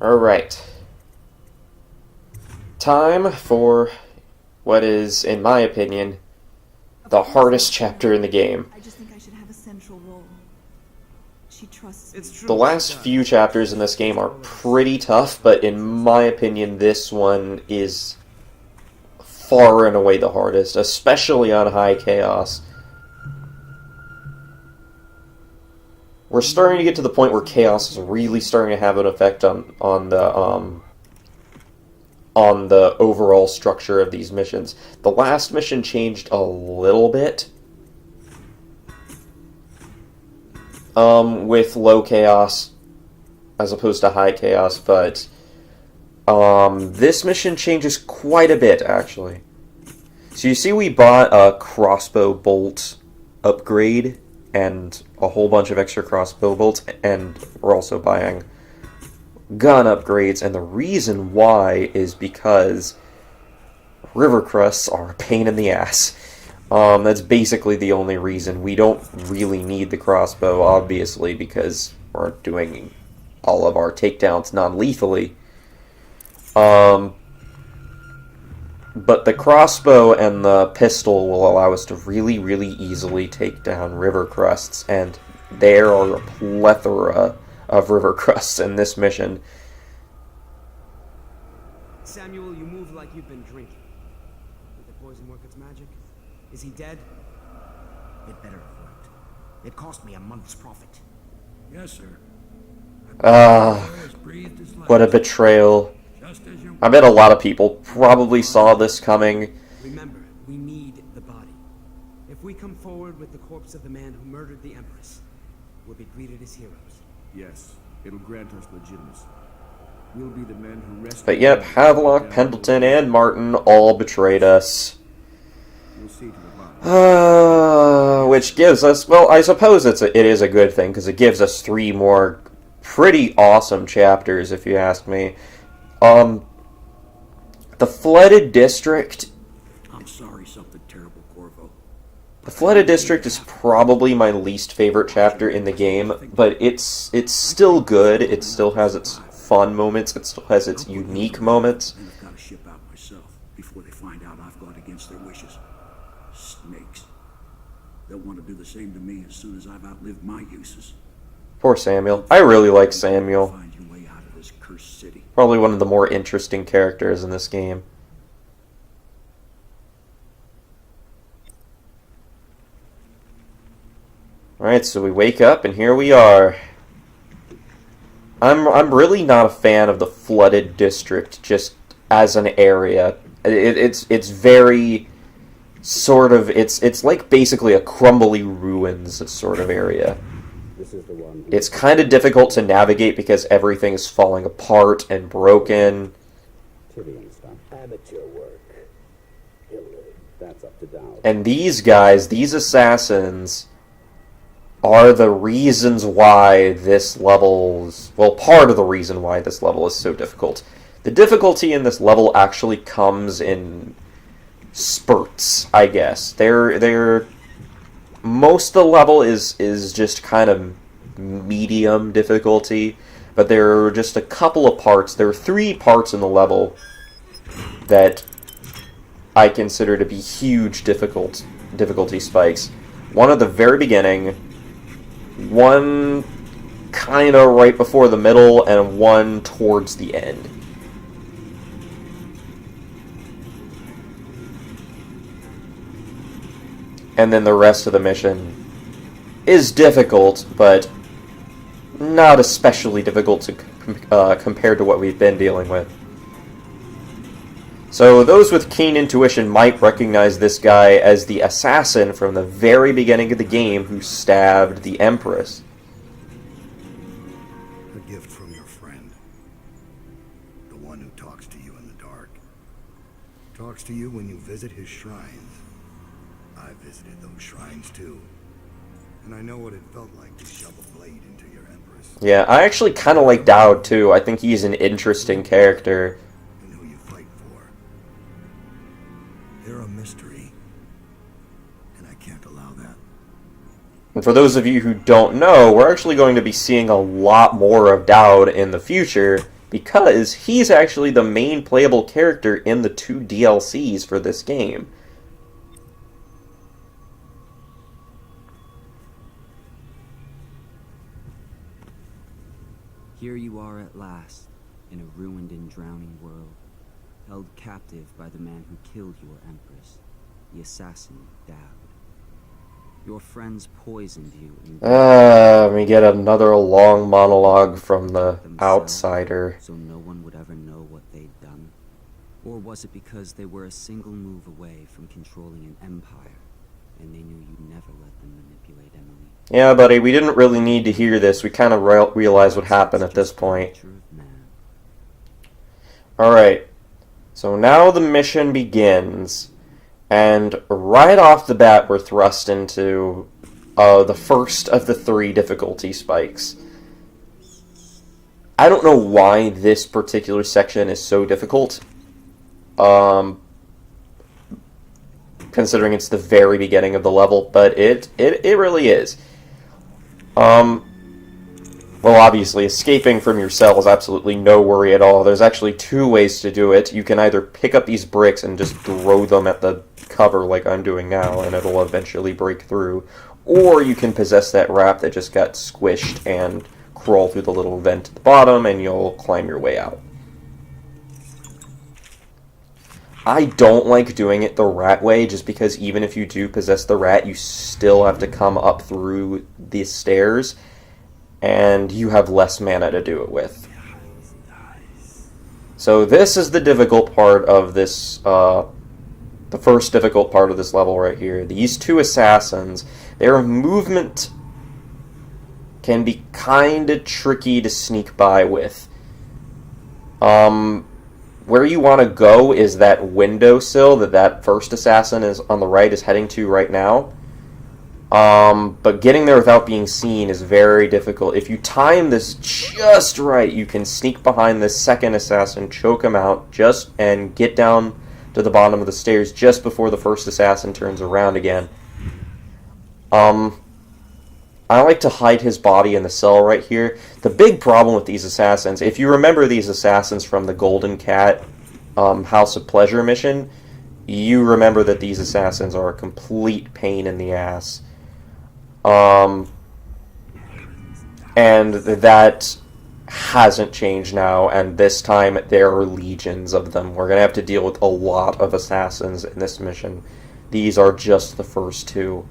Alright. Time for what is, in my opinion, the hardest chapter in the game. I just think I should have a central role. She trusts me. The last few chapters in this game are pretty tough, but in my opinion, this one is far and away the hardest, especially on High Chaos. We're starting to get to the point where Chaos is really starting to have an effect on the overall structure of these missions. The last mission changed a little bit, with low chaos as opposed to high chaos, but this mission changes quite a bit, actually. So you see we bought a crossbow bolt upgrade and a whole bunch of extra crossbow bolts, and we're also buying gun upgrades, and the reason why is because river crusts are a pain in the ass. That's basically the only reason. We don't really need the crossbow, obviously, because we're doing all of our takedowns non-lethally. But the crossbow and the pistol will allow us to really, really easily take down river crusts, and there are a plethora of river crusts in this mission. Samuel, you move like you've been drinking. Did the poison work its magic? Is he dead? It better have worked. It cost me a month's profit. Yes, sir. What a betrayal. I bet a lot of people probably saw this coming. Remember, we need the body. If we come forward with the corpse of the man who murdered the Empress, we'll be greeted as heroes. Yes, it'll grant us legitimacy. We'll be the men who rescued. But yep, Havelock, Pendleton, and Martin all betrayed us. We'll see to the body. Which gives us, well, I suppose it is a good thing, because it gives us 3 more pretty awesome chapters, if you ask me. The Flooded District. I'm sorry, something terrible, Corvo. The Flooded District is probably my least favorite chapter in the game, but it's still good. It still has its fun moments. It still has its unique moments. I've got to ship out myself before they find out I've gone against their wishes. Snakes. They'll want to do the same to me as soon as I've outlived my uses. Poor Samuel. I really like Samuel. Find your way out of this cursed city. Probably one of the more interesting characters in this game. Alright, so we wake up and here we are. I'm really not a fan of the Flooded District just as an area. It's very sort of, it's like basically a crumbly ruins sort of area. It's kind of difficult to navigate because everything is falling apart and broken. And these guys, these assassins, are the reasons why this level's, well, part of the reason why this level is so difficult. The difficulty in this level actually comes in spurts, I guess. Most of the level is just kind of medium difficulty, but there are just a couple of parts. There are 3 parts in the level that I consider to be huge difficulty spikes. One at the very beginning, one kind of right before the middle, and one towards the end. And then the rest of the mission is difficult, but not especially difficult to compared to what we've been dealing with. So those with keen intuition might recognize this guy as the assassin from the very beginning of the game who stabbed the Empress. A gift from your friend. The one who talks to you in the dark. Talks to you when you visit his shrines. I visited those shrines too. And I know what it felt like to shove a blade into your Empress. Yeah, I actually kind of like Dowd too. I think he's an interesting character. And who you fight for. They're a mystery. And I can't allow that. And for those of you who don't know, we're actually going to be seeing a lot more of Dowd in the future because he's actually the main playable character in the 2 DLCs for this game. Here you are at last, in a ruined and drowning world, held captive by the man who killed your empress, the assassin Dowd. Your friends poisoned you and we get another long monologue from the themselves, outsider. so no one would ever know what they'd done? Or was it because they were a single move away from controlling an empire, and they knew you'd never let them manipulate Emily? Yeah, buddy, we didn't really need to hear this. We kind of realize what happened at this point. Alright, so now the mission begins, and right off the bat we're thrust into the first of the 3 difficulty spikes. I don't know why this particular section is so difficult, considering it's the very beginning of the level, but it really is. Well, obviously, escaping from your cell is absolutely no worry at all. There's actually 2 ways to do it. You can either pick up these bricks and just throw them at the cover like I'm doing now, and it'll eventually break through. Or you can possess that rat that just got squished and crawl through the little vent at the bottom, and you'll climb your way out. I don't like doing it the rat way, just because even if you do possess the rat, you still have to come up through the stairs, and you have less mana to do it with. So this is the difficult part of this, the first difficult part of this level right here. These 2 assassins, their movement can be kinda tricky to sneak by with. Where you want to go is that windowsill that first assassin is on the right is heading to right now. But getting there without being seen is very difficult. If you time this just right, you can sneak behind this second assassin, choke him out, and get down to the bottom of the stairs just before the first assassin turns around again. I like to hide his body in the cell right here. The big problem with these assassins, if you remember these assassins from the Golden Cat House of Pleasure mission, you remember that these assassins are a complete pain in the ass. And that hasn't changed now, and this time there are legions of them. We're going to have to deal with a lot of assassins in this mission. These are just the first 2.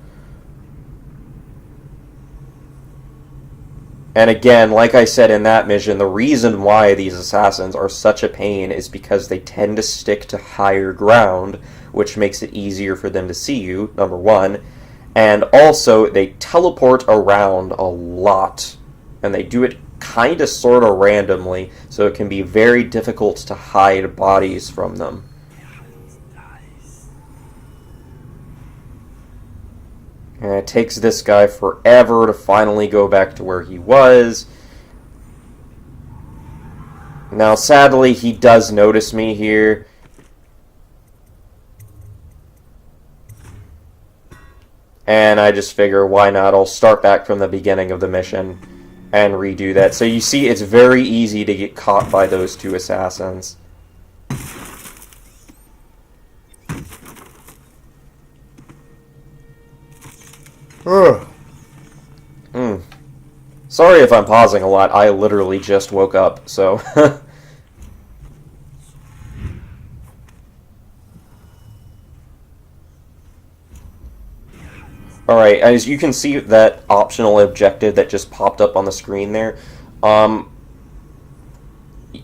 And again, like I said in that mission, the reason why these assassins are such a pain is because they tend to stick to higher ground, which makes it easier for them to see you, number 1. And also, they teleport around a lot. And they do it kinda sorta randomly, so it can be very difficult to hide bodies from them. And it takes this guy forever to finally go back to where he was. Now, sadly, he does notice me here. And I just figure, why not? I'll start back from the beginning of the mission and redo that. So you see, it's very easy to get caught by those 2 assassins. Sorry if I'm pausing a lot. I literally just woke up, so... Alright, as you can see that optional objective that just popped up on the screen there,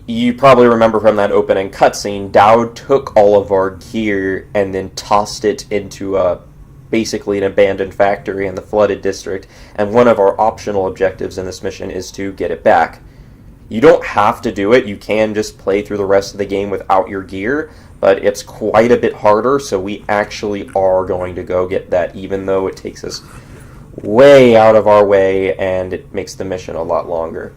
you probably remember from that opening cutscene, Dowd took all of our gear and then tossed it into basically an abandoned factory in the flooded district, and one of our optional objectives in this mission is to get it back. You don't have to do it, you can just play through the rest of the game without your gear, but it's quite a bit harder, so we actually are going to go get that, even though it takes us way out of our way and it makes the mission a lot longer.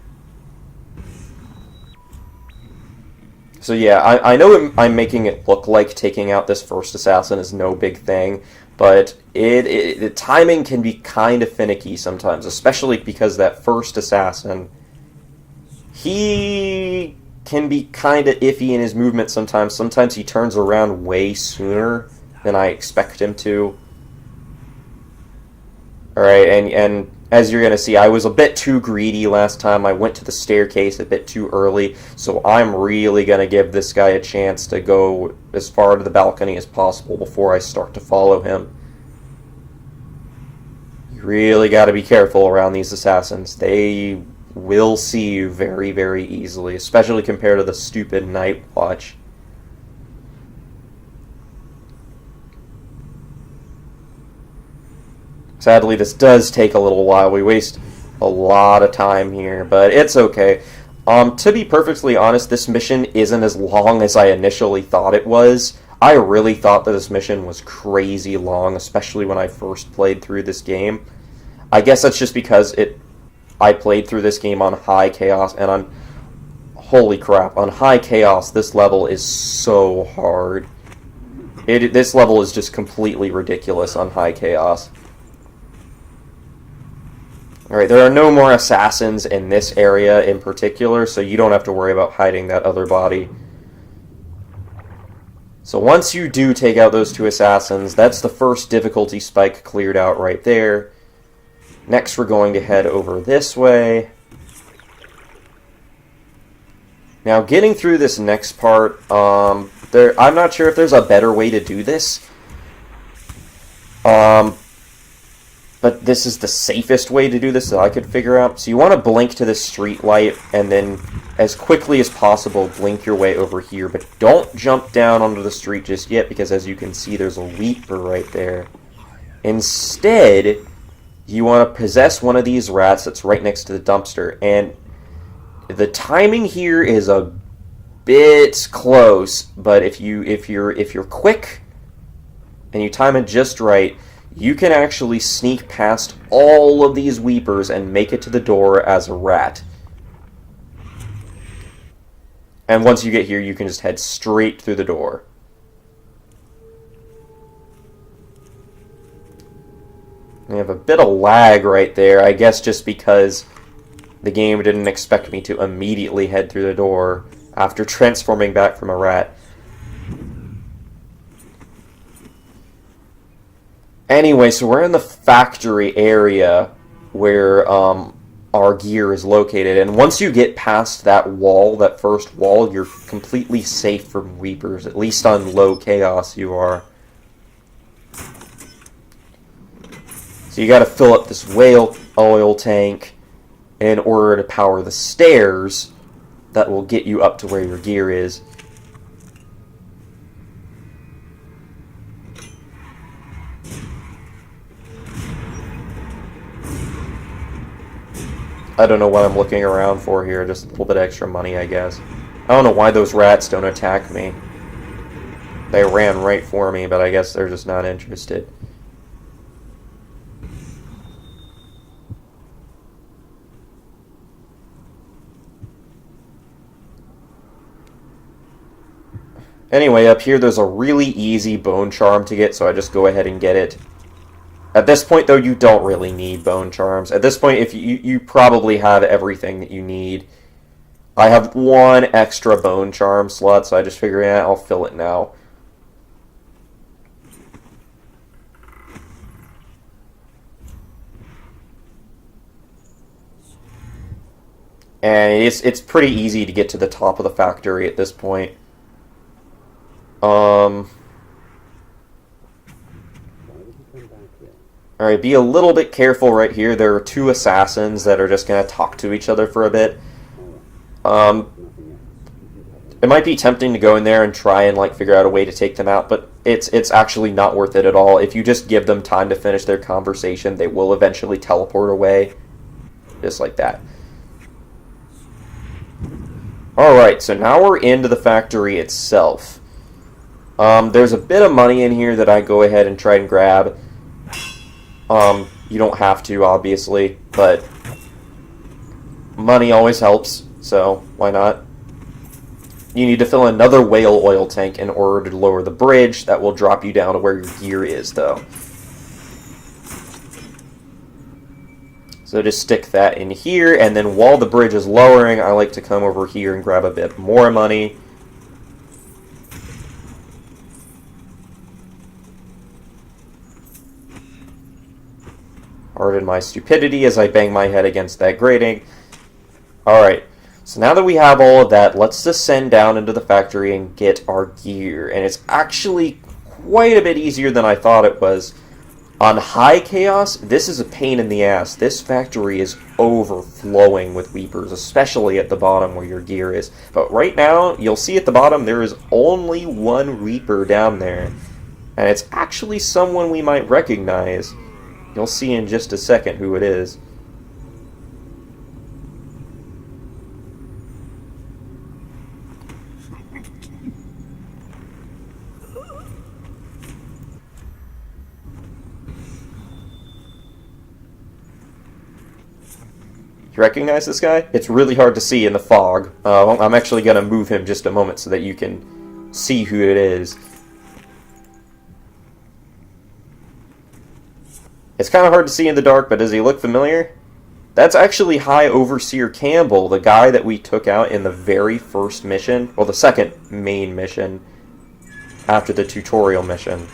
So yeah, I know I'm making it look like taking out this first assassin is no big thing, but the timing can be kind of finicky sometimes, especially because that first assassin, he can be kind of iffy in his movement sometimes. Sometimes he turns around way sooner than I expect him to. Alright, and as you're going to see, I was a bit too greedy last time. I went to the staircase a bit too early, so I'm really going to give this guy a chance to go as far to the balcony as possible before I start to follow him. You really got to be careful around these assassins. They will see you very, very easily, especially compared to the stupid Night Watch. Sadly, this does take a little while. We waste a lot of time here, but it's okay. To be perfectly honest, this mission isn't as long as I initially thought it was. I really thought that this mission was crazy long, especially when I first played through this game. I guess that's just because I played through this game on high chaos, and on... Holy crap, on high chaos, this level is so hard. This level is just completely ridiculous on high chaos. Alright, there are no more assassins in this area in particular, so you don't have to worry about hiding that other body. So once you do take out those two assassins, that's the first difficulty spike cleared out right there. Next, we're going to head over this way. Now, getting through this next part, I'm not sure if there's a better way to do this. But this is the safest way to do this that I could figure out. So you want to blink to this street light, and then as quickly as possible, blink your way over here. But don't jump down onto the street just yet, because as you can see, there's a Weeper right there. Instead, you want to possess one of these rats that's right next to the dumpster. And the timing here is a bit close, but if you're quick and you time it just right, you can actually sneak past all of these Weepers and make it to the door as a rat. And once you get here, you can just head straight through the door. We have a bit of lag right there, I guess just because the game didn't expect me to immediately head through the door after transforming back from a rat. Anyway, so we're in the factory area where our gear is located, and once you get past that wall, that first wall, you're completely safe from Weepers. At least on low chaos you are. So you gotta fill up this whale oil tank in order to power the stairs that will get you up to where your gear is. I don't know what I'm looking around for here, just a little bit extra money, I guess. I don't know why those rats don't attack me. They ran right for me, but I guess they're just not interested. Anyway, up here there's a really easy bone charm to get, so I just go ahead and get it. At this point, though, you don't really need bone charms. At this point, if you probably have everything that you need. I have one extra bone charm slot, so I just figured, I'll fill it now. And it's pretty easy to get to the top of the factory at this point. Alright, be a little bit careful right here. There are two assassins that are just going to talk to each other for a bit. It might be tempting to go in there and try and figure out a way to take them out, but it's actually not worth it at all. If you just give them time to finish their conversation, they will eventually teleport away. Just like that. Alright, so now we're into the factory itself. There's a bit of money in here that I go ahead and try and grab. You don't have to, obviously, but money always helps, so why not? You need to fill another whale oil tank in order to lower the bridge. That will drop you down to where your gear is, though. So just stick that in here, and then while the bridge is lowering, I like to come over here and grab a bit more money. Pardon my stupidity as I bang my head against that grating. Alright, so now that we have all of that, let's descend down into the factory and get our gear. And it's actually quite a bit easier than I thought it was. On high chaos, this is a pain in the ass. This factory is overflowing with weepers, especially at the bottom where your gear is. But right now, you'll see at the bottom there is only one reaper down there. And it's actually someone we might recognize. You'll see in just a second who it is. You recognize this guy? It's really hard to see in the fog. I'm actually going to move him just a moment so that you can see who it is. It's kind of hard to see in the dark, but does he look familiar? That's actually High Overseer Campbell, the guy that we took out in the very first mission, well, the second main mission after the tutorial mission.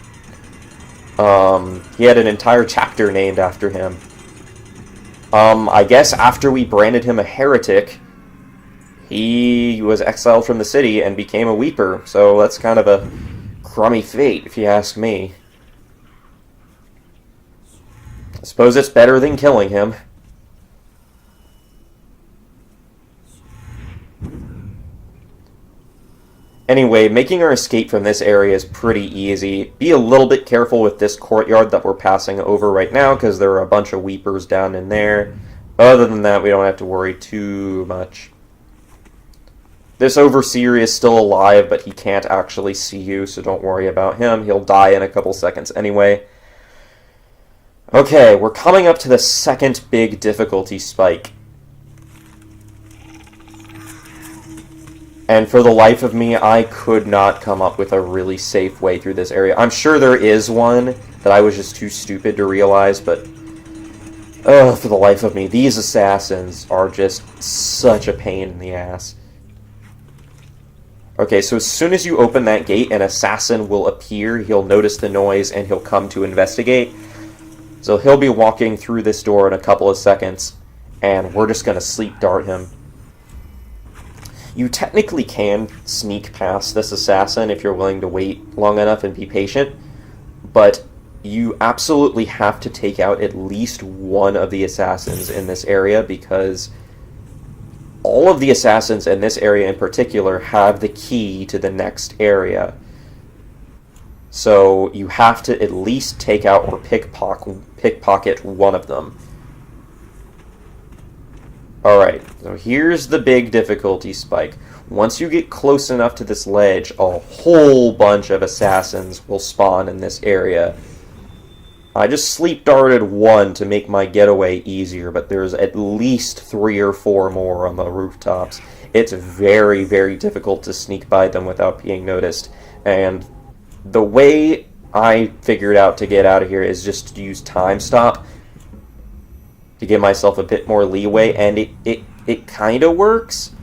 He had an entire chapter named after him. I guess after we branded him a heretic, he was exiled from the city and became a weeper, so that's kind of a crummy fate, if you ask me. I suppose it's better than killing him. Anyway, making our escape from this area is pretty easy. Be a little bit careful with this courtyard that we're passing over right now, because there are a bunch of weepers down in there. Other than that, we don't have to worry too much. This Overseer is still alive, but he can't actually see you, so don't worry about him. He'll die in a couple seconds anyway. Okay, we're coming up to the second big difficulty spike. And for the life of me, I could not come up with a really safe way through this area. I'm sure there is one that I was just too stupid to realize, but for the life of me, these assassins are just such a pain in the ass. Okay, so as soon as you open that gate, an assassin will appear. He'll notice the noise, and he'll come to investigate. So he'll be walking through this door in a couple of seconds, and we're just going to sleep dart him. You technically can sneak past this assassin if you're willing to wait long enough and be patient, but you absolutely have to take out at least one of the assassins in this area, because all of the assassins in this area in particular have the key to the next area. So you have to at least take out or pickpocket one of them. Alright, so here's the big difficulty spike. Once you get close enough to this ledge, a whole bunch of assassins will spawn in this area. I just sleep darted one to make my getaway easier, but there's at least 3 or 4 more on the rooftops. It's very, very difficult to sneak by them without being noticed. And the way I figured out to get out of here is just to use time stop to give myself a bit more leeway, and it kind of works.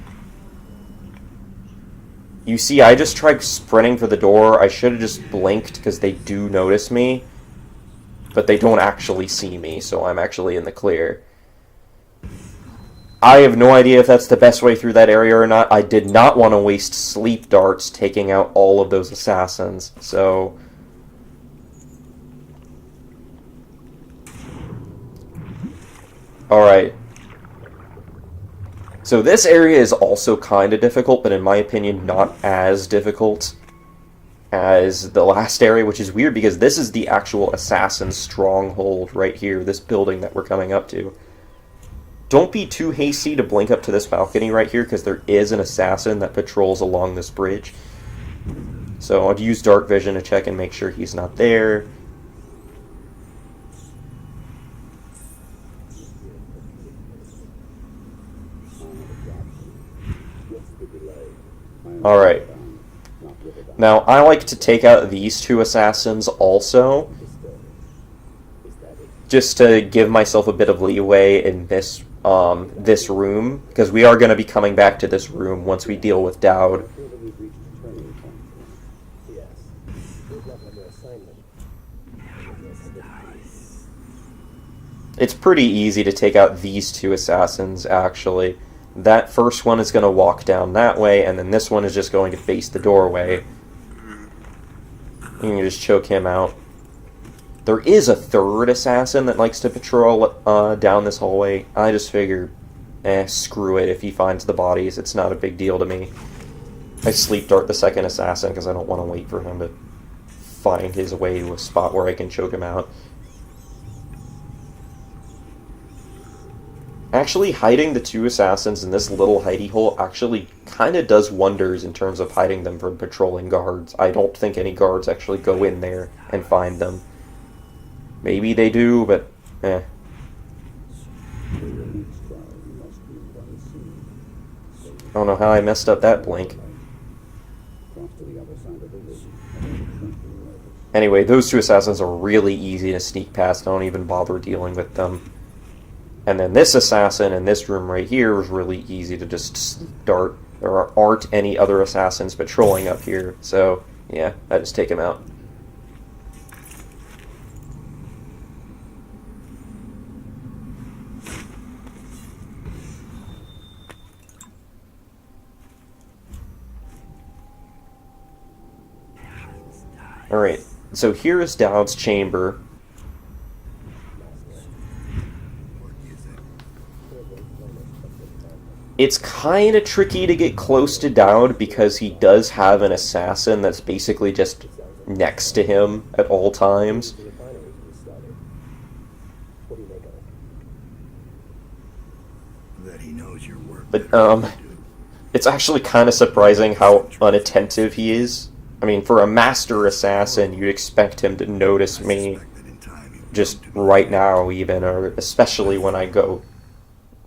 You see, I just tried sprinting for the door. I should have just blinked, because they do notice me, but they don't actually see me, so I'm actually in the clear. I have no idea if that's the best way through that area or not. I did not want to waste sleep darts taking out all of those assassins, so alright. So this area is also kind of difficult, but in my opinion not as difficult as the last area, which is weird because this is the actual assassin stronghold right here, this building that we're coming up to. Don't be too hasty to blink up to this balcony right here, because there is an assassin that patrols along this bridge. So I'd use dark vision to check and make sure he's not there. Alright. Now, I like to take out these 2 assassins also, just to give myself a bit of leeway in this this room, because we are going to be coming back to this room once we deal with Dowd. It's pretty easy to take out these two assassins, actually. That first one is going to walk down that way, and then this one is just going to face the doorway. You can just choke him out. There is a third assassin that likes to patrol down this hallway. I just figured, screw it. If he finds the bodies, it's not a big deal to me. I sleep dart the second assassin because I don't want to wait for him to find his way to a spot where I can choke him out. Actually, hiding the two assassins in this little hidey hole actually kind of does wonders in terms of hiding them from patrolling guards. I don't think any guards actually go in there and find them. Maybe they do, but eh. I don't know how I messed up that blink. Anyway, those two assassins are really easy to sneak past. Don't even bother dealing with them. And then this assassin in this room right here is really easy to just dart. There aren't any other assassins patrolling up here, so yeah, I just take him out. Alright, so here is Dowd's chamber. It's kind of tricky to get close to Dowd because he does have an assassin that's basically just next to him at all times. But, it's actually kind of surprising how unattentive he is. I mean, for a master assassin, you'd expect him to notice me just right now, even, or especially when I go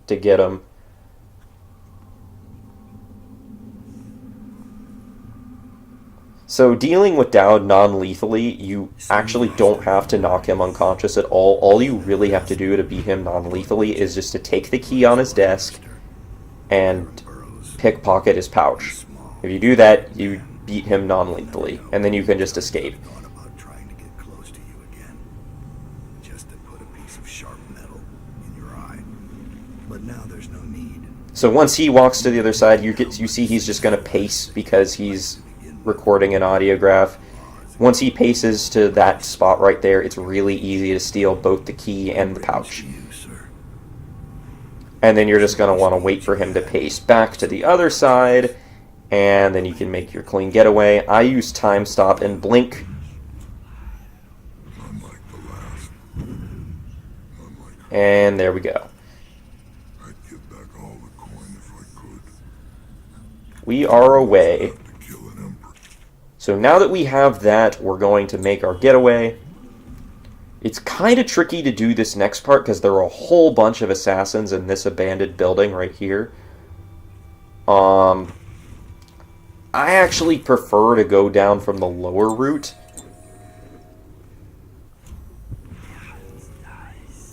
to get him. So, dealing with Dowd non-lethally, you actually don't have to knock him unconscious at all. All you really have to do to beat him non-lethally is just to take the key on his desk and pickpocket his pouch. If you do that, you beat him non-lethally, and then you can just escape. So once he walks to the other side, you see he's just going to pace because he's recording an audiograph. Once he paces to that spot right there, it's really easy to steal both the key and the pouch. And then you're just going to want to wait for him to pace back to the other side, and then you can make your clean getaway. I use time stop and blink. And there we go. We are away. So now that we have that, we're going to make our getaway. It's kind of tricky to do this next part because there are a whole bunch of assassins in this abandoned building right here. I actually prefer to go down from the lower route.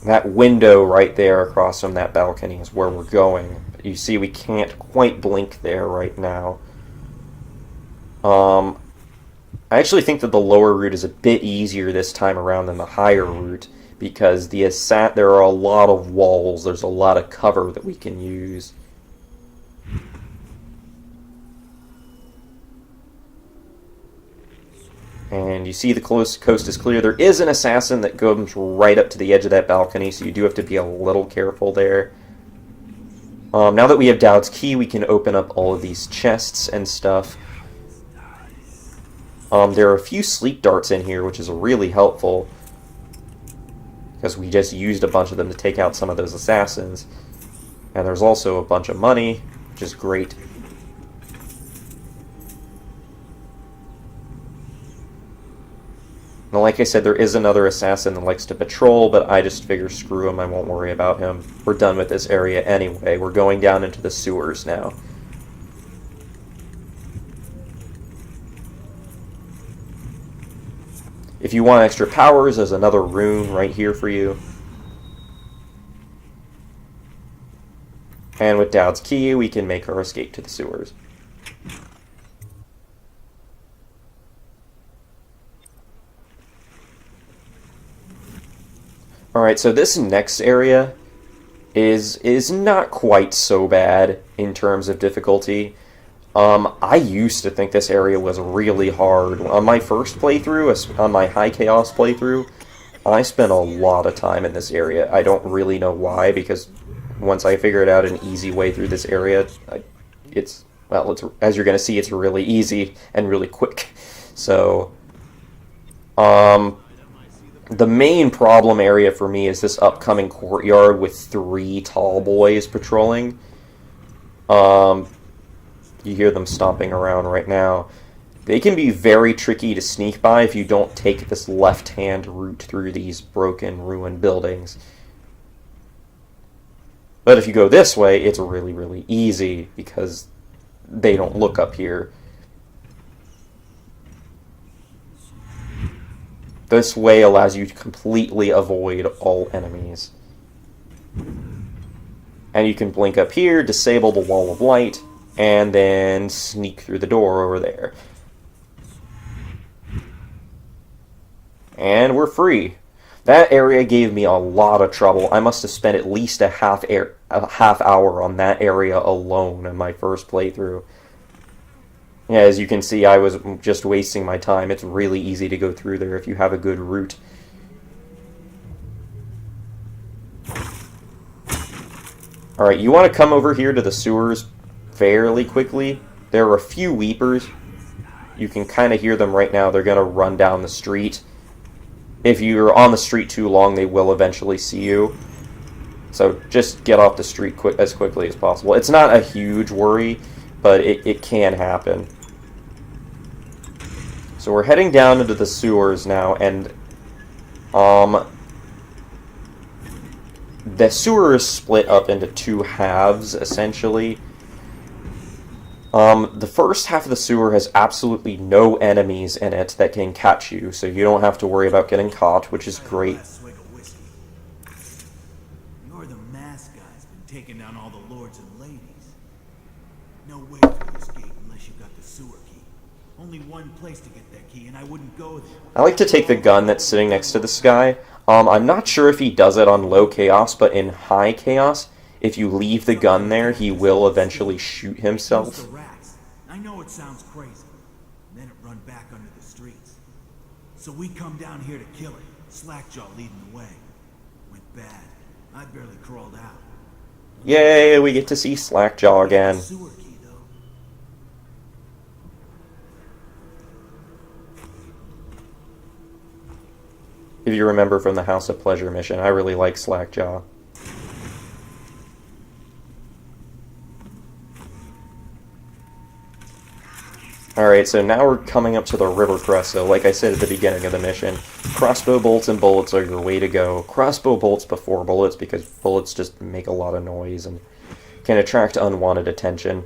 That window right there across from that balcony is where we're going. But you see we can't quite blink there right now. I actually think that the lower route is a bit easier this time around than the higher route because there are a lot of walls, there's a lot of cover that we can use. And you see the coast is clear. There is an assassin that comes right up to the edge of that balcony, so you do have to be a little careful there. Now that we have Dowd's key, we can open up all of these chests and stuff. There are a few sleep darts in here, which is really helpful, because we just used a bunch of them to take out some of those assassins. And there's also a bunch of money, which is great. Now, like I said, there is another assassin that likes to patrol, but I just figure screw him, I won't worry about him. We're done with this area anyway. We're going down into the sewers now. If you want extra powers, there's another rune right here for you. And with Dowd's key, we can make our escape to the sewers. Alright, so this next area is not quite so bad in terms of difficulty. I used to think this area was really hard. On my first playthrough, on my High Chaos playthrough, I spent a lot of time in this area. I don't really know why, because once I figured out an easy way through this area, it's as you're going to see, it's really easy and really quick. So, the main problem area for me is this upcoming courtyard with 3 tall boys patrolling. You hear them stomping around right now. They can be very tricky to sneak by if you don't take this left-hand route through these broken, ruined buildings. But if you go this way, it's really, really easy because they don't look up here. This way allows you to completely avoid all enemies. And you can blink up here, disable the wall of light, and then sneak through the door over there. And we're free. That area gave me a lot of trouble. I must have spent at least a half hour on that area alone in my first playthrough. Yeah, as you can see, I was just wasting my time. It's really easy to go through there if you have a good route. Alright, you want to come over here to the sewers fairly quickly. There are a few weepers. You can kind of hear them right now. They're going to run down the street. If you're on the street too long, they will eventually see you. So just get off the street as quickly as possible. It's not a huge worry, but it can happen. So we're heading down into the sewers now, and the sewer is split up into 2 halves, essentially. The first half of the sewer has absolutely no enemies in it that can catch you, so you don't have to worry about getting caught, which is great. You're the mask guy's been taking down all the lords and ladies. No way to escape unless you got the sewer key. Only one place to get that key, and I wouldn't go there. I like to take the gun that's sitting next to this guy. I'm not sure if he does it on low chaos, but in high chaos, if you leave the gun there, he will eventually shoot himself. I know it sounds crazy. And then it run back under the streets. So we come down here to kill it. Slackjaw leading the way. Went bad. I barely crawled out. Yay, we get to see Slackjaw again. Sewer key, though. If you remember from the House of Pleasure mission, I really like Slackjaw. Alright, so now we're coming up to the river crest, so like I said at the beginning of the mission, crossbow bolts and bullets are your way to go. Crossbow bolts before bullets, because bullets just make a lot of noise and can attract unwanted attention.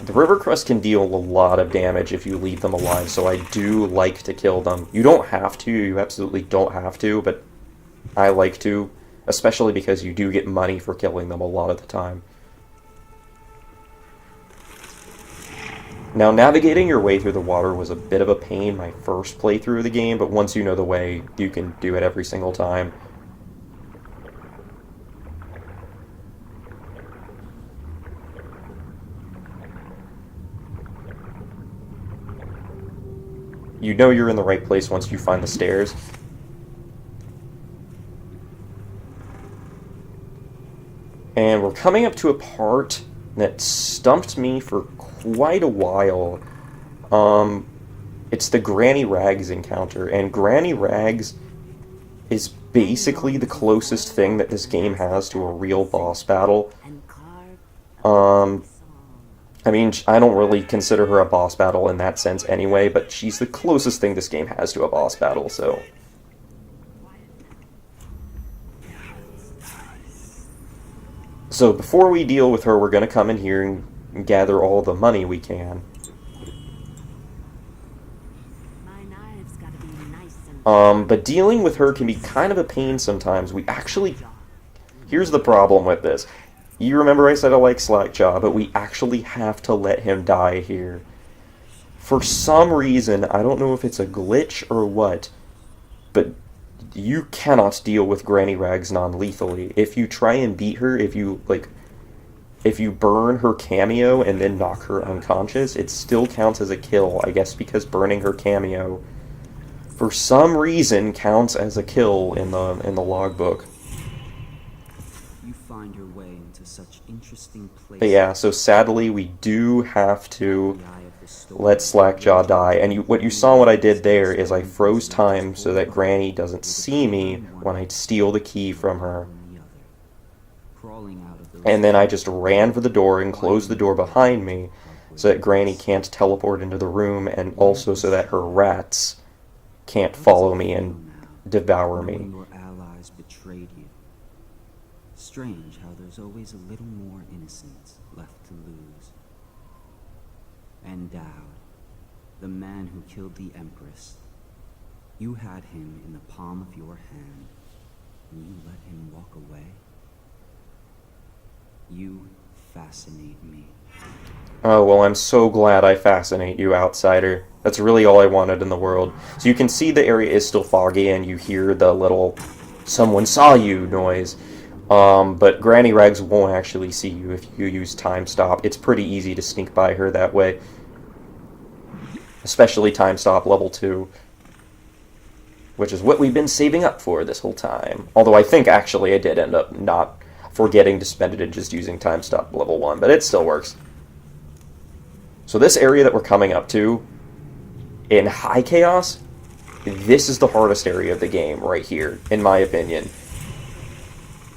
The river crest can deal a lot of damage if you leave them alive, so I do like to kill them. You don't have to, you absolutely don't have to, but I like to, especially because you do get money for killing them a lot of the time. Now, navigating your way through the water was a bit of a pain my first playthrough of the game, but once you know the way, you can do it every single time. You know you're in the right place once you find the stairs. And we're coming up to a part that stumped me for quite a while. It's the Granny Rags encounter, and Granny Rags is basically the closest thing that this game has to a real boss battle. I mean, I don't really consider her a boss battle in that sense anyway, but she's the closest thing this game has to a boss battle, so... So before we deal with her, we're going to come in here and gather all the money we can. But dealing with her can be kind of a pain sometimes. We actually... Here's the problem with this. You remember I said I like Slackjaw, but we actually have to let him die here. For some reason, I don't know if it's a glitch or what, but you cannot deal with Granny Rags non-lethally. If you try and beat her, if you burn her cameo and then knock her unconscious, it still counts as a kill, I guess because burning her cameo, for some reason, counts as a kill in the logbook. You find your way into such interesting places. But yeah, so sadly, we do have to let Slackjaw die. And what you saw what I did there is I froze time so that Granny doesn't see me when I steal the key from her. And then I just ran for the door and closed the door behind me so that Granny can't teleport into the room, and also so that her rats can't follow me and devour me. Your allies betrayed you. Strange how there's always a little more innocence left to lose. And Dowd, the man who killed the Empress, you had him in the palm of your hand, and you let him walk away. You fascinate me. Oh, well, I'm so glad I fascinate you, outsider. That's really all I wanted in the world. So you can see the area is still foggy, and you hear the little "someone saw you" noise. But Granny Rags won't actually see you if you use Time Stop. It's pretty easy to sneak by her that way. Especially Time Stop level 2. Which is what we've been saving up for this whole time. Although I think actually I did end up not forgetting to spend it and just using Time Stop level 1. But it still works. So this area that we're coming up to, in High Chaos, this is the hardest area of the game right here, in my opinion.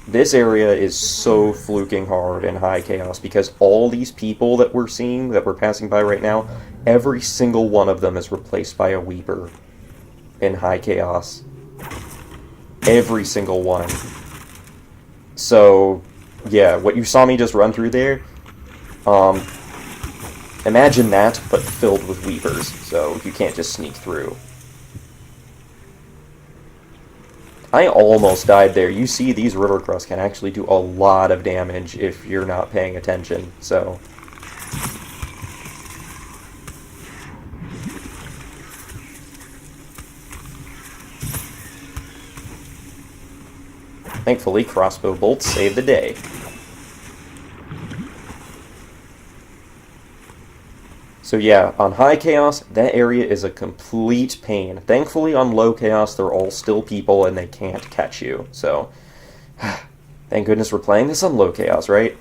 This area is so fluking hard in High Chaos because all these people that we're seeing, that we're passing by right now, every single one of them is replaced by a Weeper in High Chaos. Every single one. So, yeah, what you saw me just run through there, imagine that, but filled with Weepers, so you can't just sneak through. I almost died there. You see, these River Crusts can actually do a lot of damage if you're not paying attention, so... Thankfully, crossbow bolts save the day. So yeah, on High Chaos, that area is a complete pain. Thankfully, on Low Chaos, they're all still people and they can't catch you. So, thank goodness we're playing this on Low Chaos, right?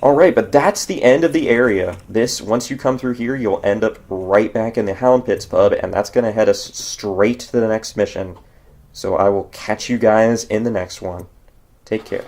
Alright, but that's the end of the area. Once you come through here, you'll end up right back in the Hound Pits pub, and that's going to head us straight to the next mission. So I will catch you guys in the next one. Take care.